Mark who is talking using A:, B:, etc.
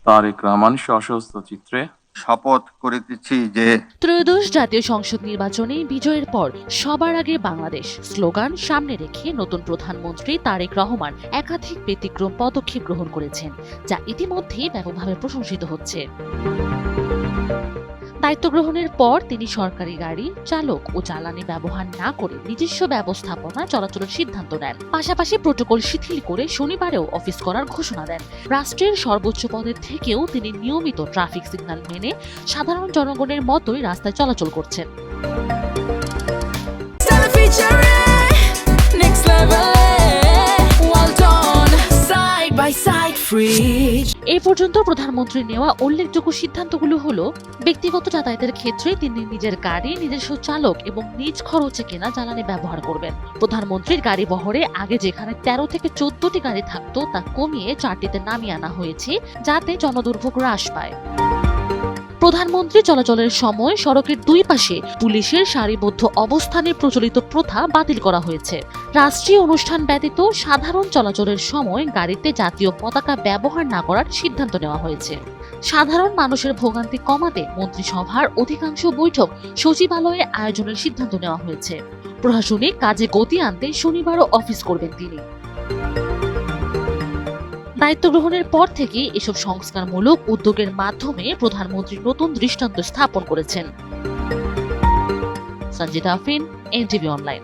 A: তারেক রহমান সশস্ত্র চিত্রে
B: শপথ করিতেছি যে
C: ত্রয়োদশ জাতীয় সংসদ নির্বাচনে বিজয়ের পর সবার আগে বাংলাদেশ স্লোগান সামনে রেখে নতুন প্রধানমন্ত্রী তারেক রহমান একাধিক ব্যতিক্রম পদক্ষেপ গ্রহণ করেছেন, যা ইতিমধ্যেই ব্যাপকভাবে প্রশংসিত হচ্ছে। দায়িত্ব গ্রহণের পর তিনি সরকারি গাড়ি চালক ও জ্বালানি ব্যবহার না করে নিজস্ব ব্যবস্থাপনা চলাচলের সিদ্ধান্ত নেন। পাশাপাশি প্রোটোকল শিথিল করে শনিবারেও অফিস করার ঘোষণা দেন। রাষ্ট্রের সর্বোচ্চ পদের থেকেও তিনি নিয়মিত ট্রাফিক সিগন্যাল মেনে সাধারণ জনগণের মতোই রাস্তায় চলাচল করছেন। এই পর্যন্ত প্রধানমন্ত্রী নেওয়া উল্লেখযোগ্য সিদ্ধান্তগুলো হলো: ব্যক্তিগত যাতায়াতের ক্ষেত্রে তিনি নিজের গাড়ি, নিজস্ব চালক এবং নিজ খরচে কেনা জ্বালানি ব্যবহার করবেন। প্রধানমন্ত্রীর গাড়ি বহরে আগে যেখানে 13 থেকে 14টি গাড়ি থাকতো তা কমিয়ে 4টিতে নামিয়ে আনা হয়েছে, যাতে জনদুর্ভোগ হ্রাস পায়। প্রধানমন্ত্রী চলাচলের সময় সড়কের দুই পাশে পুলিশের সারিবদ্ধ অবস্থানে প্রচলিত প্রথা বাতিল করা হয়েছে। রাষ্ট্রীয় অনুষ্ঠান ব্যতীত সাধারণ চলাচলের সময় গাড়িতে জাতীয় পতাকা ব্যবহার না করার সিদ্ধান্ত নেওয়া হয়েছে। সাধারণ মানুষের ভোগান্তি কমাতে মন্ত্রিসভার অধিকাংশ বৈঠক সচিবালয়ে আয়োজনের সিদ্ধান্ত নেওয়া হয়েছে। প্রশাসনিক কাজে গতি আনতে শনিবারও অফিস করবেন তিনি। দায়িত্ব গ্রহণের পর থেকে এসব সংস্কারমূলক উদ্যোগের মাধ্যমে প্রধানমন্ত্রী নতুন দৃষ্টান্ত স্থাপন করেছেন। Sanjita Afrin, NTV online.